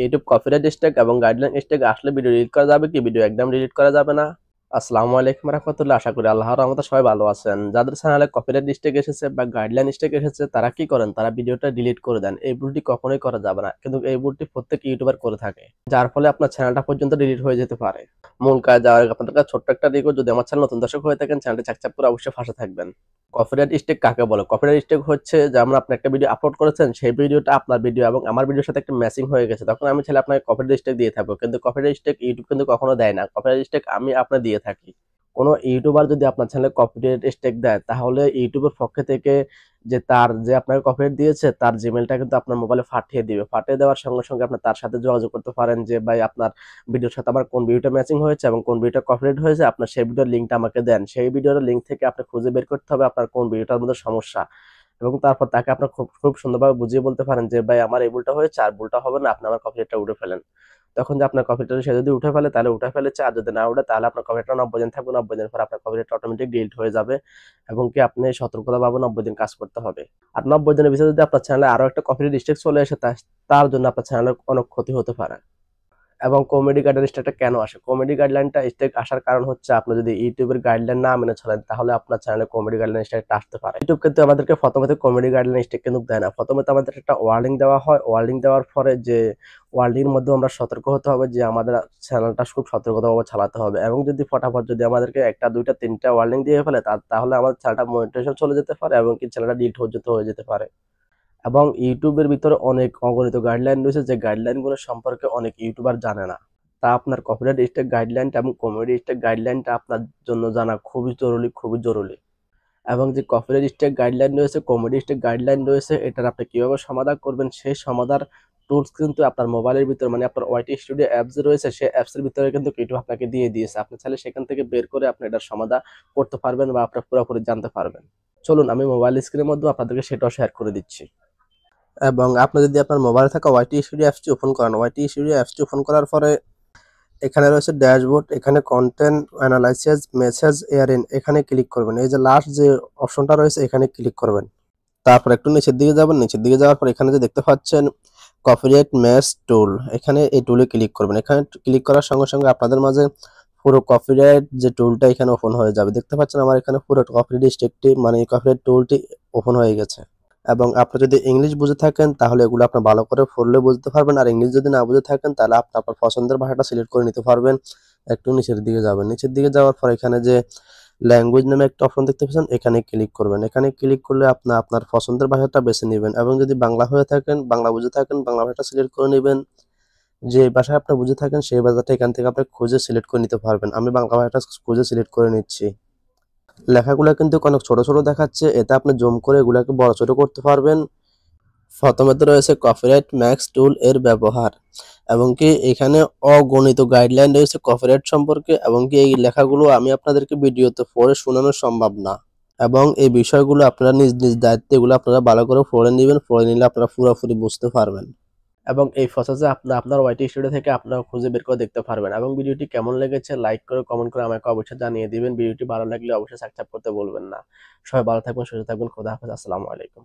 YouTube copyright strike এবং guideline strike আসলে video delete করা যাবে কি? ভিডিও একদম ডিলিট করা যাবে না। আসসালামু আলাইকুম রাহমাতুল্লাহ। আশা করি আল্লাহর রহমতে সবাই ভালো আছেন। যাদের চ্যানেলে কপিরাইট স্ট্রাইক এসেছে বা গাইডলাইন স্ট্রাইক এসেছে তারা কি করেন? তারা ভিডিওটা ডিলিট করে দেন। এই ভুলটি কখনোই করা যাবে না। কিন্তু এই ভুলটি প্রত্যেক ইউটিউবার করে থাকে। যার ফলে আপনার চ্যানেলটা পর্যন্ত ডিলিট হয়ে যেতে পারে। মূল কাজ যাওয়ার আগে আপনাদের কাছে ছোট্ট একটা রিকোয়েস্ট, যদি আমার চ্যানেল নতুন দর্শক হয়ে থাকেন চ্যানেলটি সাবস্ক্রাইব করে অবশ্যই পাশে থাকবেন। কপিরাইট স্ট্রাইক কাকে বলে? কপিরাইট স্ট্রাইক হচ্ছে যেমন আপনি একটা ভিডিও আপলোড করেছেন, সেই ভিডিওটা আপনার ভিডিও এবং আমার ভিডিওর সাথে একটা ম্যাচিং হয়ে গেছে। তখন আমি চাইলে আপনাকে কপিরাইট স্ট্রাইক দিয়ে থাকবো। কিন্তু কপিরাইট স্ট্রাইক ইউটিউব কিন্তু কখনো দেয় না। কপিরাইট স্ট্রাইক আমি আপনার দিয়ে থাকি। কোনো ইউটিউবার যদি আপনার চ্যানেলে কপিরাইট স্ট্রাইক দেয় তাহলে ইউটিউবের পক্ষ থেকে যে আপনাকে কপিরাইট দিয়েছে তার জিমেইলটা কিন্তু আপনার মোবাইলে পাঠিয়ে দিবে। পাঠিয়ে দেওয়ার সঙ্গে সঙ্গে আপনি তার সাথে যোগাযোগ করতে পারেন যে ভাই আপনার ভিডিওর সাথে আমার কোন ভিডিওটা ম্যাচিং হয়েছে এবং কোন ভিডিওটা কপিরাইট হয়েছে, আপনার সেই ভিডিওর লিঙ্কটা আমাকে দেন। সেই ভিডিওর লিঙ্ক থেকে আপনি খুঁজে বের করতে হবে আপনার কোন ভিডিওটার মধ্যে সমস্যা, এবং তারপর তাকে আপনার খুব খুব সুন্দরভাবে বুঝিয়ে বলতে পারেন যে ভাই আমার এই ভুলটা হয়েছে, আর ভুলটা হবে না, আপনি আমার কপিরাইটটা উঠে ফেলেন। তখন যে আপনার কপিরাইটটা সে যদি উঠে ফেলে তাহলে উঠে ফেলেছে, আর যদি না উঠে তাহলে আপনার কপিরাইটটা 90 দিন থাকবে। 90 দিন পর আপনার কপিরাইটটা অটোমেটিক ডিলিট হয়ে যাবে এবং কি আপনি সতর্কতাভাবে 90 দিন কাজ করতে হবে। আর 90 দিনের ভিতরে যদি আপনার চ্যানেলে আরো একটা কপিরাইট স্ট্রাইক চলে আসে তার জন্য আপনার চ্যানেলের অনেক ক্ষতি হতে পারে। এবং কমেডি গাইডলাইন স্ট্রাইকটা কেন আসে? কমেডি গাইডলাইনটা স্ট্রাইক আসার কারণ হচ্ছে আপনি যদি ইউটিউবের গাইডলাইন না মেনে চলেন তাহলে আপনার চ্যানেলে কমেডি গাইডলাইন স্ট্রাইকটা আসতে পারে। ইউটিউব কিন্তু আমাদেরকে প্রথমত কমেডি গাইডলাইন স্ট্রাইক কিন্তু দেয় না। প্রথমত আমাদের একটা ওয়ার্নিং দেওয়া হয়। ওয়ার্নিং দেওয়ার পরে যে ওয়ার্নিং এর মধ্যে আমরা সতর্ক হতে হবে যে আমাদের চ্যানেলটা খুব সতর্কতাভাবে চালাতে হবে, এবং যদি ফটাফট যদি আমাদেরকে একটা দুইটা তিনটা ওয়ার্নিং দিয়ে ফেলে তাহলে আমাদের চ্যানেলটা মনিটাইজেশন চলে যেতে পারে এবং কি চ্যানেলটা ডিলিট হয়ে যেতে পারে। এবং ইউটিউবের ভিতরে অনেক অগণিত গাইডলাইন রয়েছে যে গাইডলাইনগুলো সম্পর্কে অনেক ইউটিউবার জানে না। তা আপনার কপিরাইট স্ট্রাইক গাইডলাইনটা এবং কমেডি স্ট্রাইক গাইডলাইনটা আপনার জন্য জানা খুবই জরুরি, খুবই জরুরি। এবং যে কপিরাইট স্ট্রাইক গাইডলাইন রয়েছে, কমেডি স্ট্রাইক গাইডলাইন রয়েছে, এটার আপনি কিভাবে সমাধান করবেন সেই সমাধান টুলস কিন্তু আপনার মোবাইলের ভিতরে মানে আপনার ওয়াইটি স্টুডিও অ্যাপস রয়েছে সেই অ্যাপসের ভিতরে কিন্তু ইউটিউব আপনাকে দিয়ে দিয়েছে। আপনি চাইলে সেখান থেকে বের করে আপনি এটার সমাধান করতে পারবেন বা আপনি পুরোপুরি জানতে পারবেন। চলুন আমি মোবাইল স্ক্রিনের মধ্যে আপনাদেরকে সেটাও শেয়ার করে দিচ্ছি। এবং আপনি যদি আপনার মোবাইলে থাকা ওয়াইটি স্টুডিও অ্যাপসটি ওপেন করেন, ওয়াইটি স্টুডিও অ্যাপসটি ওপেন করার পরে এখানে রয়েছে ড্যাশবোর্ড, এখানে কন্টেন্ট অ্যানালাইসিস, মেসেজ এয়ারিং, এখানে ক্লিক করবেন। এই যে লাস্ট যে অপশনটা রয়েছে এখানে ক্লিক করবেন। তারপর একটু নিচের দিকে যাবেন। নিচের দিকে যাওয়ার পর এখানে যে দেখতে পাচ্ছেন কপিরাইট ম্যাচ টুল, এখানে এই টুলে ক্লিক করবেন। এখানে ক্লিক করার সঙ্গে সঙ্গে আপনাদের মাঝে পুরো কপিরাইট যে টুলটা এখানে ওপেন হয়ে যাবে। দেখতে পাচ্ছেন আমার এখানে পুরো কপিরাইট স্ট্রাইকটি মানে কপিরাইট টুলটি ওপেন হয়ে গেছে। এবং আপনি যদি ইংলিশ বুঝে থাকেন তাহলে এগুলো আপনি ভালো করে পড়লে বুঝতে পারবেন, আর ইংলিশ যদি না বুঝে থাকেন তাহলে আপনি আপনার পছন্দের ভাষাটা সিলেক্ট করে নিতে পারবেন। একটু নিচের দিকে যাবেন। নিচের দিকে যাওয়ার পর এখানে যে ল্যাঙ্গুয়েজ নামে একটা অপশন দেখতে পাচ্ছেন এখানে ক্লিক করবেন। এখানে ক্লিক করলে আপনি আপনার পছন্দের ভাষাটা বেছে নেবেন, এবং যদি বাংলা হয়ে থাকেন, বাংলা বুঝে থাকেন, বাংলা ভাষাটা সিলেক্ট করে নেবেন। যে ভাষায় আপনি বুঝে থাকেন সেই ভাষাটা এখান থেকে আপনি খুঁজে সিলেক্ট করে নিতে পারবেন। আমি বাংলা ভাষাটা খুঁজে সিলেক্ট করে নিচ্ছি। লেখাগুলা কিন্তু অনেক ছোট ছোট দেখাচ্ছে, এতে আপনি জুম করে এগুলাকে বড় ছোট করতে পারবেন। প্রথমত রয়েছে কপিরাইট ম্যাক্স টুল এর ব্যবহার, এবং কি এখানে অগণিত গাইডলাইন রয়েছে কপিরাইট সম্পর্কে, এবং কি এই লেখাগুলো আমি আপনাদেরকে ভিডিওতে পড়ে শোনানো সম্ভব না, এবং এই বিষয়গুলো আপনারা নিজ নিজ দায়িত্বে এগুলো আপনারা ভালো করে পড়ে নেবেন। পড়ে নিলে আপনারা পুরোপুরি বুঝতে পারবেন, এবং এই প্রসেসে আপনার ওয়াইটি স্টুডিও থেকে আপনারা খুঁজে বের করে দেখতে পারবেন। এবং ভিডিওটি কেমন লেগেছে লাইক করে কমেন্ট করে আমাকে অবশ্যই জানিয়ে দিবেন। ভিডিওটি ভালো লাগলে অবশ্যই সাবস্ক্রাইব করতে বলবেন না। সবাই ভালো থাকবেন, সুস্থ থাকবেন। খোদা হাফেজ। আসসালামু আলাইকুম।